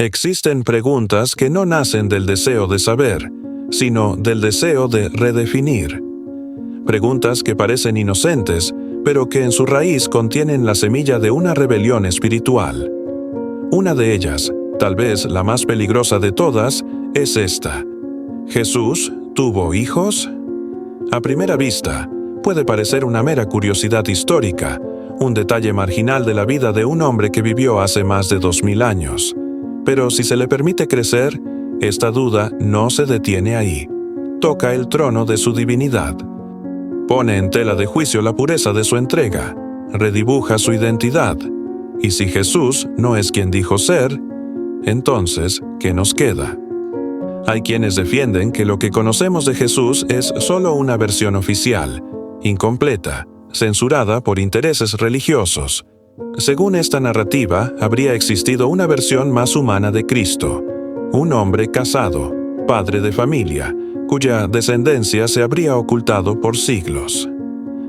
Existen preguntas que no nacen del deseo de saber, sino del deseo de redefinir. Preguntas que parecen inocentes, pero que en su raíz contienen la semilla de una rebelión espiritual. Una de ellas, tal vez la más peligrosa de todas, es esta: ¿Jesús tuvo hijos? A primera vista, puede parecer una mera curiosidad histórica, un detalle marginal de la vida de un hombre que vivió hace más de 2000 años. Pero si se le permite crecer, esta duda no se detiene ahí. Toca el trono de su divinidad. Pone en tela de juicio la pureza de su entrega, redibuja su identidad. Y si Jesús no es quien dijo ser, entonces, ¿qué nos queda? Hay quienes defienden que lo que conocemos de Jesús es solo una versión oficial, incompleta, censurada por intereses religiosos. Según esta narrativa, habría existido una versión más humana de Cristo, un hombre casado, padre de familia, cuya descendencia se habría ocultado por siglos.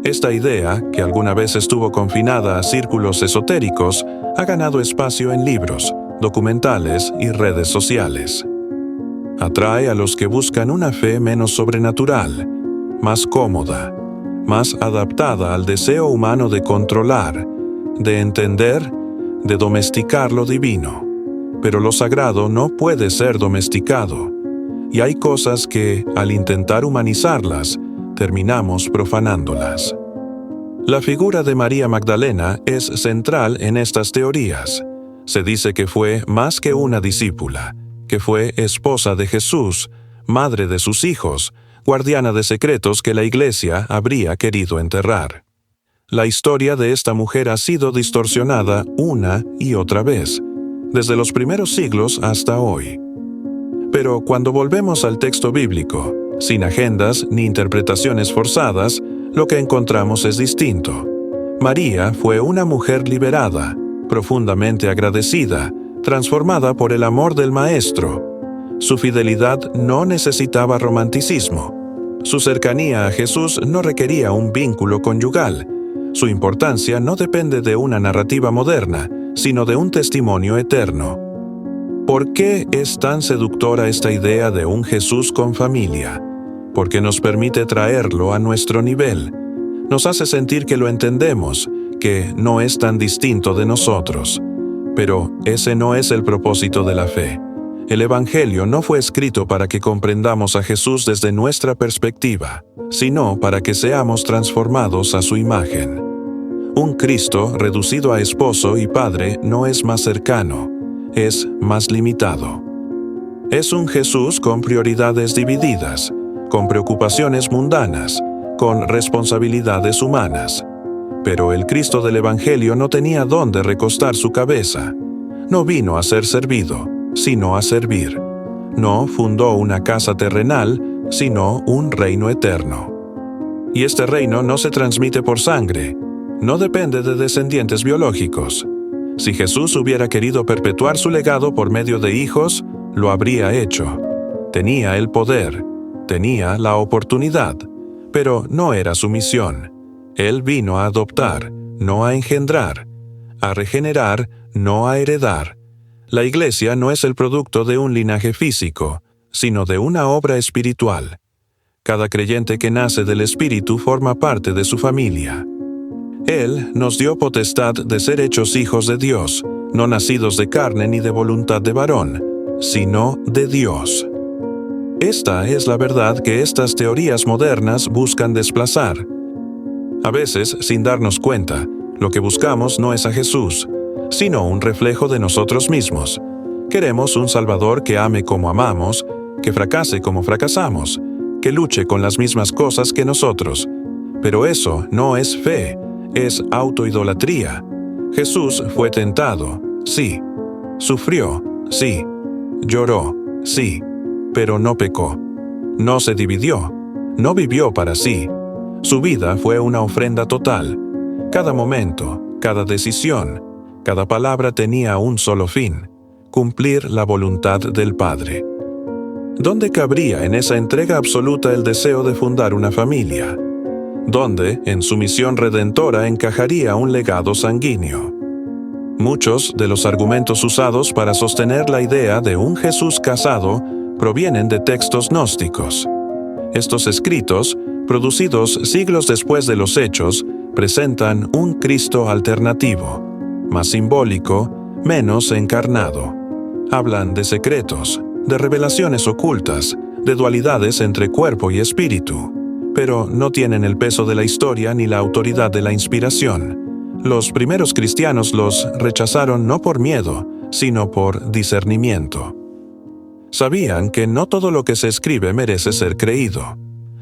Esta idea, que alguna vez estuvo confinada a círculos esotéricos, ha ganado espacio en libros, documentales y redes sociales. Atrae a los que buscan una fe menos sobrenatural, más cómoda, más adaptada al deseo humano de controlar, de entender, de domesticar lo divino. Pero lo sagrado no puede ser domesticado, y hay cosas que, al intentar humanizarlas, terminamos profanándolas. La figura de María Magdalena es central en estas teorías. Se dice que fue más que una discípula, que fue esposa de Jesús, madre de sus hijos, guardiana de secretos que la Iglesia habría querido enterrar. La historia de esta mujer ha sido distorsionada una y otra vez, desde los primeros siglos hasta hoy. Pero cuando volvemos al texto bíblico, sin agendas ni interpretaciones forzadas, lo que encontramos es distinto. María fue una mujer liberada, profundamente agradecida, transformada por el amor del Maestro. Su fidelidad no necesitaba romanticismo. Su cercanía a Jesús no requería un vínculo conyugal. Su importancia no depende de una narrativa moderna, sino de un testimonio eterno. ¿Por qué es tan seductora esta idea de un Jesús con familia? Porque nos permite traerlo a nuestro nivel. Nos hace sentir que lo entendemos, que no es tan distinto de nosotros. Pero ese no es el propósito de la fe. El Evangelio no fue escrito para que comprendamos a Jesús desde nuestra perspectiva, sino para que seamos transformados a su imagen. Un Cristo reducido a esposo y padre no es más cercano, es más limitado. Es un Jesús con prioridades divididas, con preocupaciones mundanas, con responsabilidades humanas. Pero el Cristo del Evangelio no tenía dónde recostar su cabeza. No vino a ser servido, sino a servir. No fundó una casa terrenal, sino un reino eterno. Y este reino no se transmite por sangre, no depende de descendientes biológicos. Si Jesús hubiera querido perpetuar su legado por medio de hijos, lo habría hecho. Tenía el poder, tenía la oportunidad, pero no era su misión. Él vino a adoptar, no a engendrar, a regenerar, no a heredar. La Iglesia no es el producto de un linaje físico, sino de una obra espiritual. Cada creyente que nace del Espíritu forma parte de su familia. Él nos dio potestad de ser hechos hijos de Dios, no nacidos de carne ni de voluntad de varón, sino de Dios. Esta es la verdad que estas teorías modernas buscan desplazar. A veces, sin darnos cuenta, lo que buscamos no es a Jesús, sino un reflejo de nosotros mismos. Queremos un Salvador que ame como amamos, que fracase como fracasamos, que luche con las mismas cosas que nosotros. Pero eso no es fe, es autoidolatría. Jesús fue tentado, sí. Sufrió, sí. Lloró, sí. Pero no pecó. No se dividió. No vivió para sí. Su vida fue una ofrenda total. Cada momento, cada decisión, cada palabra tenía un solo fin: cumplir la voluntad del Padre. ¿Dónde cabría en esa entrega absoluta el deseo de fundar una familia? ¿Dónde, en su misión redentora, encajaría un legado sanguíneo? Muchos de los argumentos usados para sostener la idea de un Jesús casado provienen de textos gnósticos. Estos escritos, producidos siglos después de los Hechos, presentan un Cristo alternativo, más simbólico, menos encarnado. Hablan de secretos, de revelaciones ocultas, de dualidades entre cuerpo y espíritu, pero no tienen el peso de la historia ni la autoridad de la inspiración. Los primeros cristianos los rechazaron no por miedo, sino por discernimiento. Sabían que no todo lo que se escribe merece ser creído.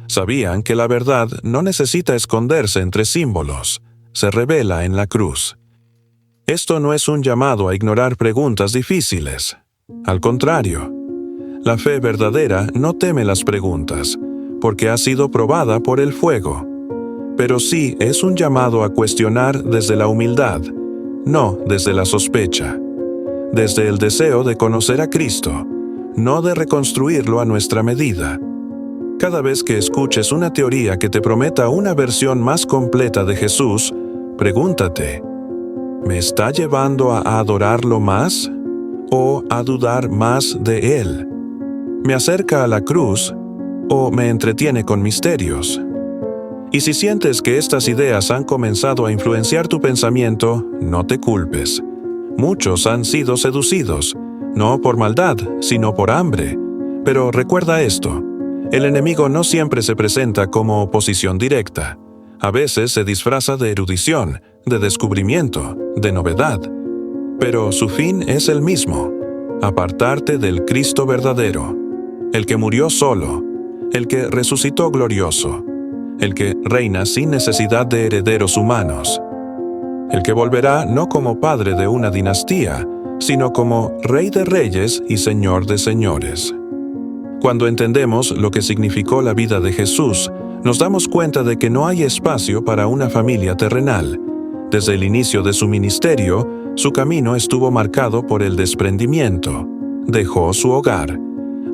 Sabían que la verdad no necesita esconderse entre símbolos, se revela en la cruz. Esto no es un llamado a ignorar preguntas difíciles. Al contrario, la fe verdadera no teme las preguntas, porque ha sido probada por el fuego. Pero sí es un llamado a cuestionar desde la humildad, no desde la sospecha, desde el deseo de conocer a Cristo, no de reconstruirlo a nuestra medida. Cada vez que escuches una teoría que te prometa una versión más completa de Jesús, pregúntate, ¿me está llevando a adorarlo más o a dudar más de Él? ¿Me acerca a la cruz o me entretiene con misterios? Y si sientes que estas ideas han comenzado a influenciar tu pensamiento, no te culpes. Muchos han sido seducidos, no por maldad, sino por hambre. Pero recuerda esto, el enemigo no siempre se presenta como oposición directa. A veces se disfraza de erudición, de descubrimiento, de novedad. Pero su fin es el mismo, apartarte del Cristo verdadero, el que murió solo, el que resucitó glorioso, el que reina sin necesidad de herederos humanos, el que volverá no como padre de una dinastía, sino como Rey de reyes y Señor de señores. Cuando entendemos lo que significó la vida de Jesús, nos damos cuenta de que no hay espacio para una familia terrenal. Desde el inicio de su ministerio, su camino estuvo marcado por el desprendimiento. Dejó su hogar,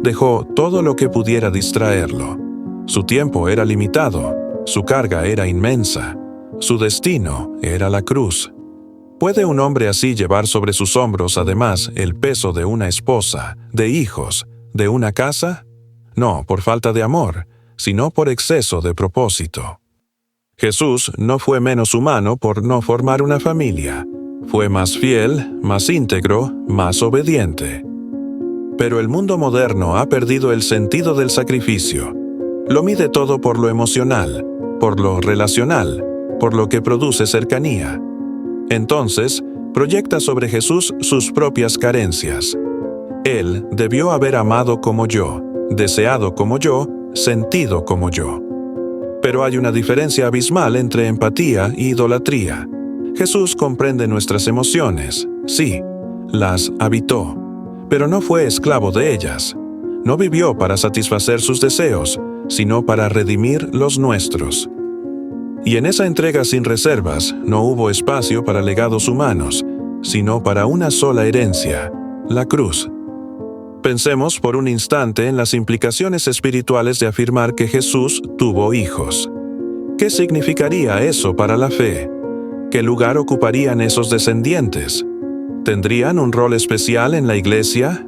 dejó todo lo que pudiera distraerlo. Su tiempo era limitado, su carga era inmensa, su destino era la cruz. ¿Puede un hombre así llevar sobre sus hombros además el peso de una esposa, de hijos, de una casa? No por falta de amor, sino por exceso de propósito. Jesús no fue menos humano por no formar una familia. Fue más fiel, más íntegro, más obediente. Pero el mundo moderno ha perdido el sentido del sacrificio. Lo mide todo por lo emocional, por lo relacional, por lo que produce cercanía. Entonces, proyecta sobre Jesús sus propias carencias. Él debió haber amado como yo, deseado como yo, sentido como yo. Pero hay una diferencia abismal entre empatía e idolatría. Jesús comprende nuestras emociones, sí, las habitó, pero no fue esclavo de ellas. No vivió para satisfacer sus deseos, sino para redimir los nuestros. Y en esa entrega sin reservas no hubo espacio para legados humanos, sino para una sola herencia, la cruz. Pensemos por un instante en las implicaciones espirituales de afirmar que Jesús tuvo hijos. ¿Qué significaría eso para la fe? ¿Qué lugar ocuparían esos descendientes? ¿Tendrían un rol especial en la iglesia?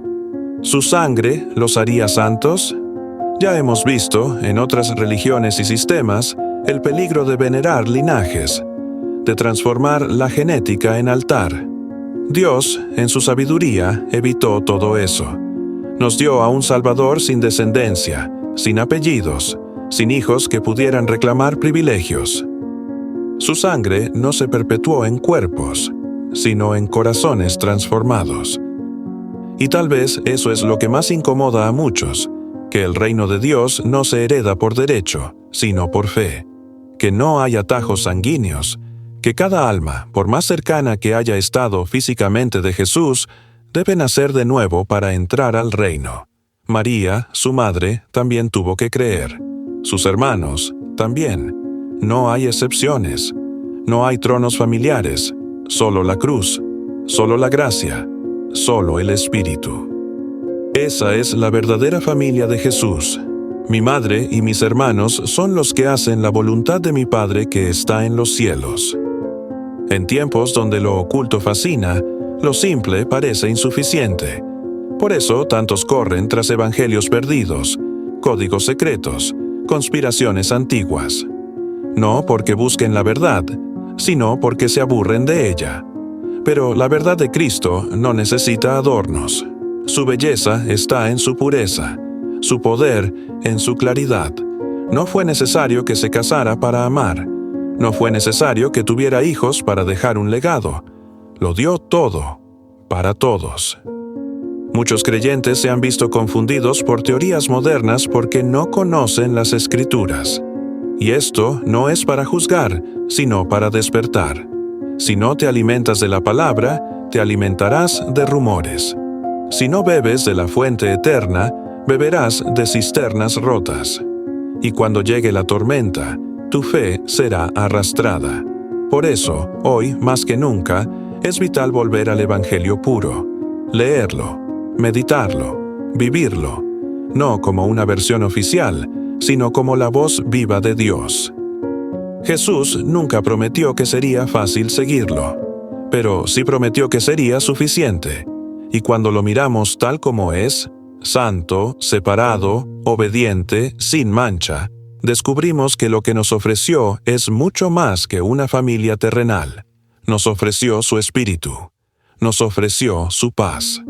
¿Su sangre los haría santos? Ya hemos visto, en otras religiones y sistemas, el peligro de venerar linajes, de transformar la genética en altar. Dios, en su sabiduría, evitó todo eso. Nos dio a un Salvador sin descendencia, sin apellidos, sin hijos que pudieran reclamar privilegios. Su sangre no se perpetuó en cuerpos, sino en corazones transformados. Y tal vez eso es lo que más incomoda a muchos, que el reino de Dios no se hereda por derecho, sino por fe, que no hay atajos sanguíneos, que cada alma, por más cercana que haya estado físicamente de Jesús, debe nacer de nuevo para entrar al reino. María, su madre, también tuvo que creer. Sus hermanos, también. No hay excepciones. No hay tronos familiares. Solo la cruz. Solo la gracia. Solo el Espíritu. Esa es la verdadera familia de Jesús. Mi madre y mis hermanos son los que hacen la voluntad de mi Padre que está en los cielos. En tiempos donde lo oculto fascina, lo simple parece insuficiente. Por eso tantos corren tras evangelios perdidos, códigos secretos, conspiraciones antiguas. No porque busquen la verdad, sino porque se aburren de ella. Pero la verdad de Cristo no necesita adornos. Su belleza está en su pureza, su poder en su claridad. No fue necesario que se casara para amar. No fue necesario que tuviera hijos para dejar un legado. Lo dio todo, para todos. Muchos creyentes se han visto confundidos por teorías modernas porque no conocen las Escrituras. Y esto no es para juzgar, sino para despertar. Si no te alimentas de la palabra, te alimentarás de rumores. Si no bebes de la fuente eterna, beberás de cisternas rotas. Y cuando llegue la tormenta, tu fe será arrastrada. Por eso, hoy más que nunca, es vital volver al Evangelio puro, leerlo, meditarlo, vivirlo, no como una versión oficial, sino como la voz viva de Dios. Jesús nunca prometió que sería fácil seguirlo, pero sí prometió que sería suficiente. Y cuando lo miramos tal como es, santo, separado, obediente, sin mancha, descubrimos que lo que nos ofreció es mucho más que una familia terrenal. Nos ofreció su espíritu, nos ofreció su paz,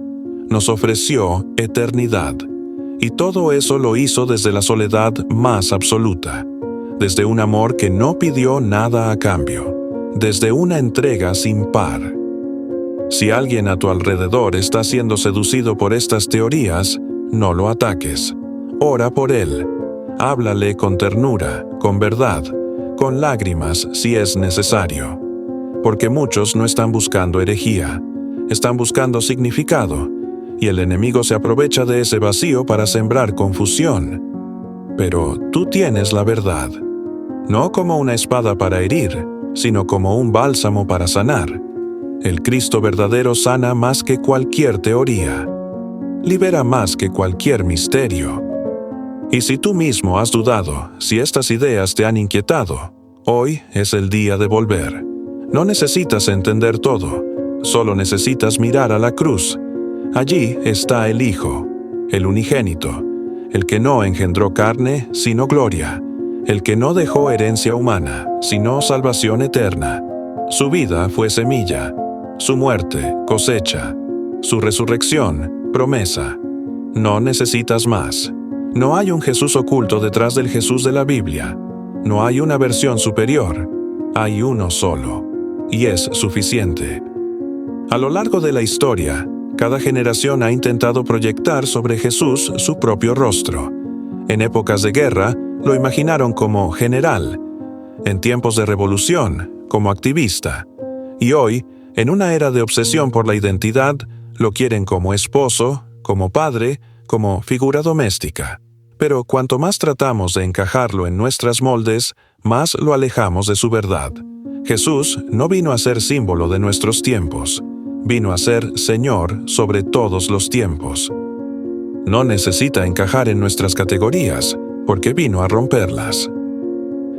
nos ofreció eternidad. Y todo eso lo hizo desde la soledad más absoluta, desde un amor que no pidió nada a cambio, desde una entrega sin par. Si alguien a tu alrededor está siendo seducido por estas teorías, no lo ataques. Ora por él. Háblale con ternura, con verdad, con lágrimas si es necesario. Porque muchos no están buscando herejía, están buscando significado, y el enemigo se aprovecha de ese vacío para sembrar confusión. Pero tú tienes la verdad, no como una espada para herir, sino como un bálsamo para sanar. El Cristo verdadero sana más que cualquier teoría, libera más que cualquier misterio. Y si tú mismo has dudado, si estas ideas te han inquietado, hoy es el día de volver. No necesitas entender todo, solo necesitas mirar a la cruz. Allí está el Hijo, el unigénito, el que no engendró carne, sino gloria, el que no dejó herencia humana, sino salvación eterna. Su vida fue semilla, su muerte, cosecha, su resurrección, promesa. No necesitas más. No hay un Jesús oculto detrás del Jesús de la Biblia. No hay una versión superior. Hay uno solo, y es suficiente. A lo largo de la historia, cada generación ha intentado proyectar sobre Jesús su propio rostro. En épocas de guerra, lo imaginaron como general. En tiempos de revolución, como activista. Y hoy, en una era de obsesión por la identidad, lo quieren como esposo, como padre, como figura doméstica. Pero cuanto más tratamos de encajarlo en nuestras moldes, más lo alejamos de su verdad. Jesús no vino a ser símbolo de nuestros tiempos. Vino a ser Señor sobre todos los tiempos. No necesita encajar en nuestras categorías, porque vino a romperlas.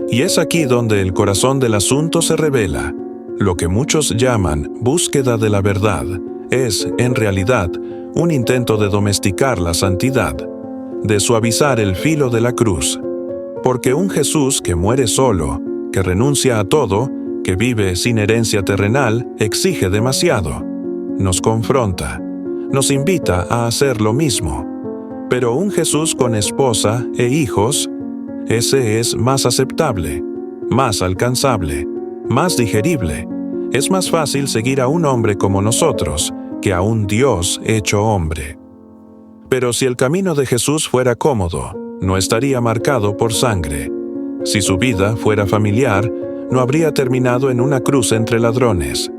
Y es aquí donde el corazón del asunto se revela. Lo que muchos llaman búsqueda de la verdad es, en realidad, un intento de domesticar la santidad, de suavizar el filo de la cruz. Porque un Jesús que muere solo, que renuncia a todo, que vive sin herencia terrenal, exige demasiado. Nos confronta, nos invita a hacer lo mismo. Pero un Jesús con esposa e hijos, ese es más aceptable, más alcanzable, más digerible. Es más fácil seguir a un hombre como nosotros que a un Dios hecho hombre. Pero si el camino de Jesús fuera cómodo, no estaría marcado por sangre. Si su vida fuera familiar, no habría terminado en una cruz entre ladrones.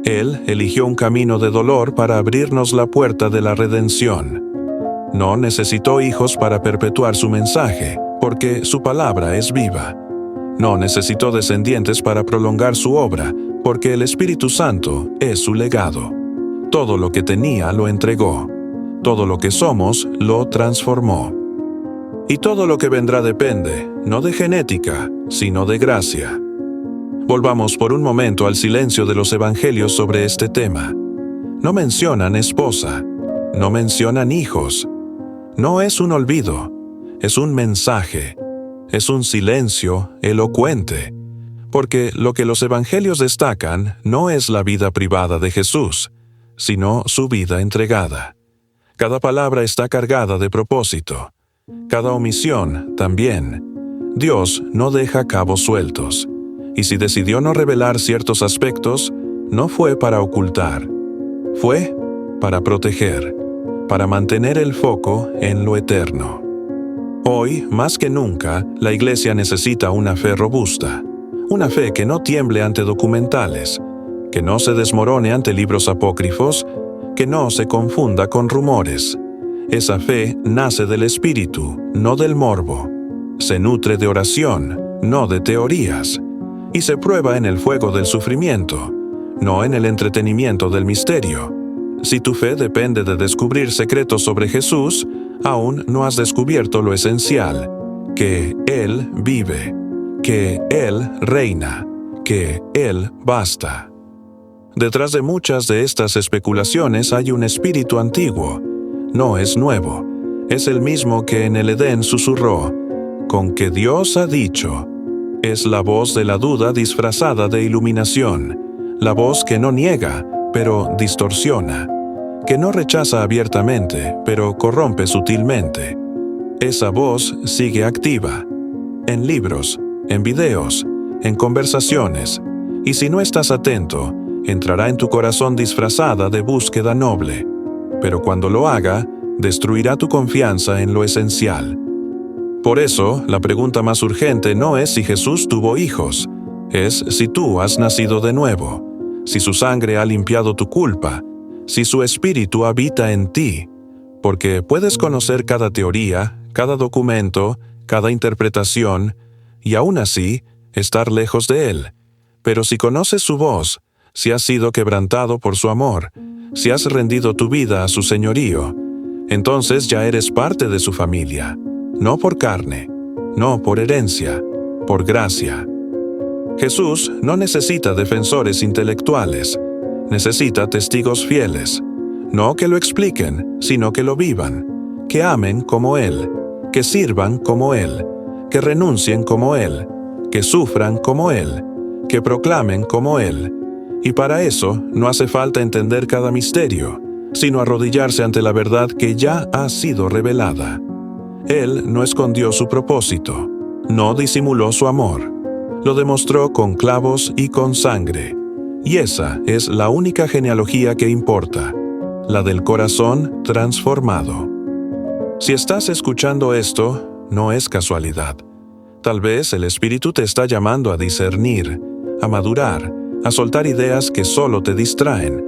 Él eligió un camino de dolor para abrirnos la puerta de la redención. No necesitó hijos para perpetuar su mensaje, porque su palabra es viva. No necesitó descendientes para prolongar su obra, porque el Espíritu Santo es su legado. Todo lo que tenía lo entregó. Todo lo que somos lo transformó. Y todo lo que vendrá depende, no de genética, sino de gracia. Volvamos por un momento al silencio de los evangelios sobre este tema. No mencionan esposa, no mencionan hijos. No es un olvido, es un mensaje, es un silencio elocuente, porque lo que los evangelios destacan no es la vida privada de Jesús, sino su vida entregada. Cada palabra está cargada de propósito, cada omisión también. Dios no deja cabos sueltos, y si decidió no revelar ciertos aspectos, no fue para ocultar, fue para proteger, para mantener el foco en lo eterno. Hoy, más que nunca, la Iglesia necesita una fe robusta, una fe que no tiemble ante documentales, que no se desmorone ante libros apócrifos, que no se confunda con rumores. Esa fe nace del Espíritu, no del morbo. Se nutre de oración, no de teorías. Y se prueba en el fuego del sufrimiento, no en el entretenimiento del misterio. Si tu fe depende de descubrir secretos sobre Jesús, aún no has descubierto lo esencial, que Él vive, que Él reina, que Él basta. Detrás de muchas de estas especulaciones hay un espíritu antiguo. No es nuevo, es el mismo que en el Edén susurró, con que Dios ha dicho. Es la voz de la duda disfrazada de iluminación, la voz que no niega, pero distorsiona, que no rechaza abiertamente, pero corrompe sutilmente. Esa voz sigue activa, en libros, en videos, en conversaciones, y si no estás atento, entrará en tu corazón disfrazada de búsqueda noble, pero cuando lo haga, destruirá tu confianza en lo esencial. Por eso, la pregunta más urgente no es si Jesús tuvo hijos, es si tú has nacido de nuevo, si su sangre ha limpiado tu culpa, si su espíritu habita en ti, porque puedes conocer cada teoría, cada documento, cada interpretación, y aún así, estar lejos de él. Pero si conoces su voz, si has sido quebrantado por su amor, si has rendido tu vida a su señorío, entonces ya eres parte de su familia. No por carne, no por herencia, por gracia. Jesús no necesita defensores intelectuales, necesita testigos fieles, no que lo expliquen, sino que lo vivan, que amen como Él, que sirvan como Él, que renuncien como Él, que sufran como Él, que proclamen como Él. Y para eso no hace falta entender cada misterio, sino arrodillarse ante la verdad que ya ha sido revelada. Él no escondió su propósito, no disimuló su amor, lo demostró con clavos y con sangre, y esa es la única genealogía que importa, la del corazón transformado. Si estás escuchando esto, no es casualidad. Tal vez el Espíritu te está llamando a discernir, a madurar, a soltar ideas que solo te distraen,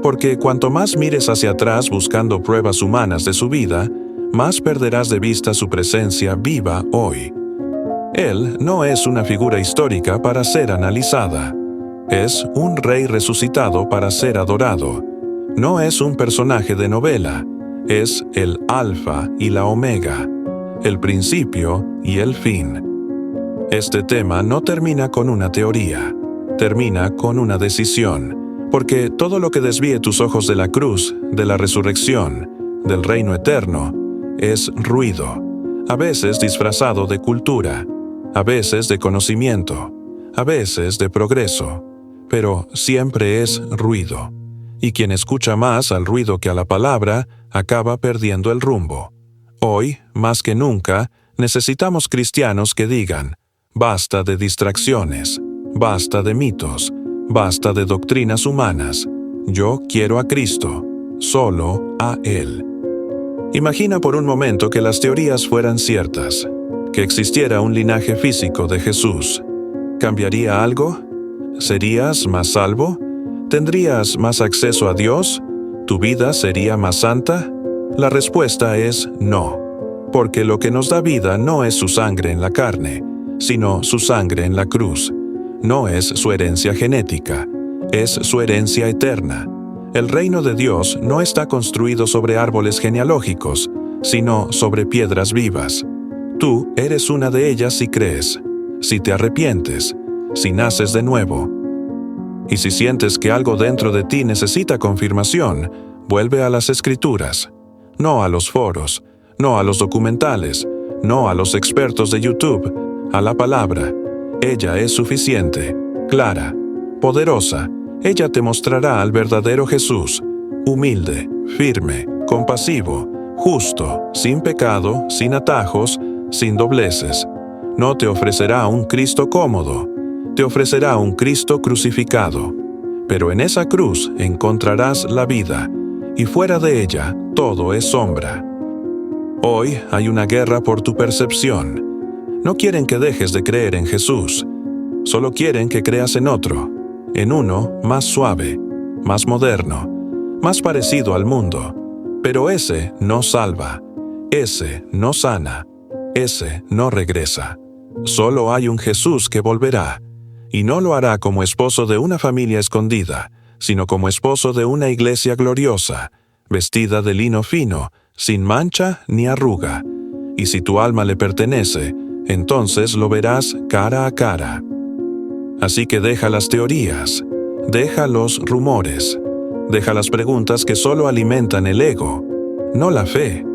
porque cuanto más mires hacia atrás buscando pruebas humanas de su vida, más perderás de vista su presencia viva hoy. Él no es una figura histórica para ser analizada. Es un rey resucitado para ser adorado. No es un personaje de novela. Es el Alfa y la Omega, el principio y el fin. Este tema no termina con una teoría, termina con una decisión, porque todo lo que desvíe tus ojos de la cruz, de la resurrección, del reino eterno, es ruido, a veces disfrazado de cultura, a veces de conocimiento, a veces de progreso, pero siempre es ruido. Y quien escucha más al ruido que a la palabra, acaba perdiendo el rumbo. Hoy, más que nunca, necesitamos cristianos que digan, basta de distracciones, basta de mitos, basta de doctrinas humanas. Yo quiero a Cristo, solo a Él. Imagina por un momento que las teorías fueran ciertas, que existiera un linaje físico de Jesús. ¿Cambiaría algo? ¿Serías más salvo? ¿Tendrías más acceso a Dios? ¿Tu vida sería más santa? La respuesta es no, porque lo que nos da vida no es su sangre en la carne, sino su sangre en la cruz. No es su herencia genética, es su herencia eterna. El reino de Dios no está construido sobre árboles genealógicos, sino sobre piedras vivas. Tú eres una de ellas si crees, si te arrepientes, si naces de nuevo. Y si sientes que algo dentro de ti necesita confirmación, vuelve a las Escrituras, no a los foros, no a los documentales, no a los expertos de YouTube, a la palabra. Ella es suficiente, clara, poderosa. Ella te mostrará al verdadero Jesús, humilde, firme, compasivo, justo, sin pecado, sin atajos, sin dobleces. No te ofrecerá un Cristo cómodo, te ofrecerá un Cristo crucificado. Pero en esa cruz encontrarás la vida, y fuera de ella todo es sombra. Hoy hay una guerra por tu percepción. No quieren que dejes de creer en Jesús, solo quieren que creas en otro, en uno más suave, más moderno, más parecido al mundo. Pero ese no salva, ese no sana, ese no regresa. Solo hay un Jesús que volverá, y no lo hará como esposo de una familia escondida, sino como esposo de una iglesia gloriosa, vestida de lino fino, sin mancha ni arruga. Y si tu alma le pertenece, entonces lo verás cara a cara. Así que deja las teorías, deja los rumores, deja las preguntas que solo alimentan el ego, no la fe.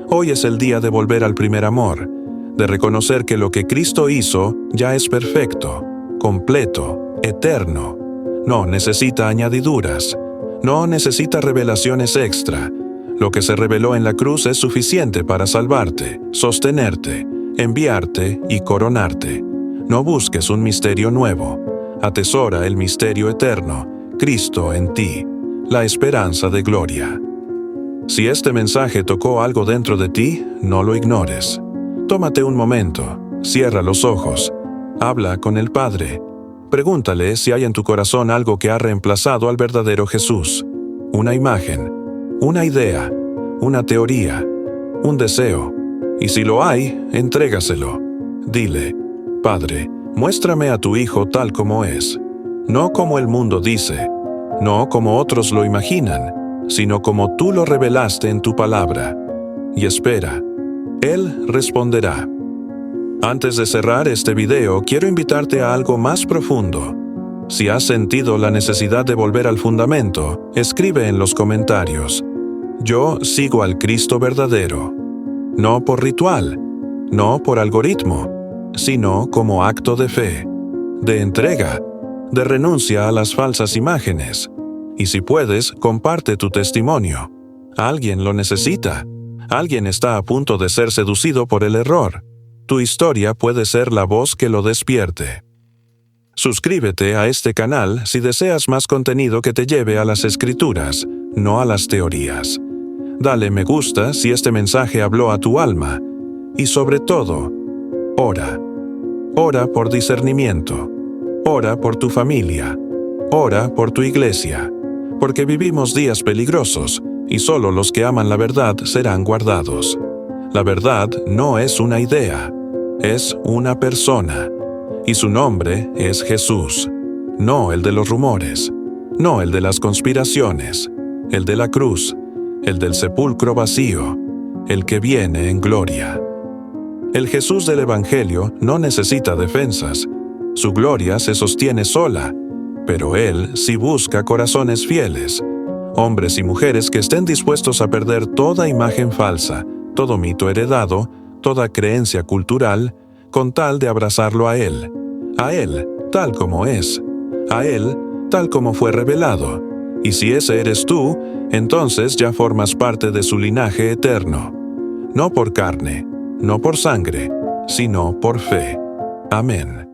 Hoy es el día de volver al primer amor, de reconocer que lo que Cristo hizo ya es perfecto, completo, eterno. No necesita añadiduras, no necesita revelaciones extra. Lo que se reveló en la cruz es suficiente para salvarte, sostenerte, enviarte y coronarte. No busques un misterio nuevo. Atesora el misterio eterno, Cristo en ti, la esperanza de gloria. Si este mensaje tocó algo dentro de ti, no lo ignores. Tómate un momento, cierra los ojos, habla con el Padre. Pregúntale si hay en tu corazón algo que ha reemplazado al verdadero Jesús. Una imagen, una idea, una teoría, un deseo. Y si lo hay, entrégaselo. Dile, Padre, muéstrame a tu Hijo tal como es, no como el mundo dice, no como otros lo imaginan, sino como tú lo revelaste en tu palabra. Y espera, Él responderá. Antes de cerrar este video, quiero invitarte a algo más profundo. Si has sentido la necesidad de volver al fundamento, escribe en los comentarios: yo sigo al Cristo verdadero. No por ritual, no por algoritmo, sino como acto de fe, de entrega, de renuncia a las falsas imágenes. Y si puedes, comparte tu testimonio. Alguien lo necesita. Alguien está a punto de ser seducido por el error. Tu historia puede ser la voz que lo despierte. Suscríbete a este canal si deseas más contenido que te lleve a las Escrituras, no a las teorías. Dale me gusta si este mensaje habló a tu alma. Y sobre todo, ora. Ora por discernimiento. Ora por tu familia. Ora por tu iglesia. Porque vivimos días peligrosos, y solo los que aman la verdad serán guardados. La verdad no es una idea, es una persona. Y su nombre es Jesús. No el de los rumores, no el de las conspiraciones, el de la cruz, el del sepulcro vacío, el que viene en gloria. El Jesús del Evangelio no necesita defensas. Su gloria se sostiene sola, pero Él sí busca corazones fieles, hombres y mujeres que estén dispuestos a perder toda imagen falsa, todo mito heredado, toda creencia cultural, con tal de abrazarlo a Él tal como es, a Él tal como fue revelado. Y si ese eres tú, entonces ya formas parte de su linaje eterno. No por carne, no por sangre, sino por fe. Amén.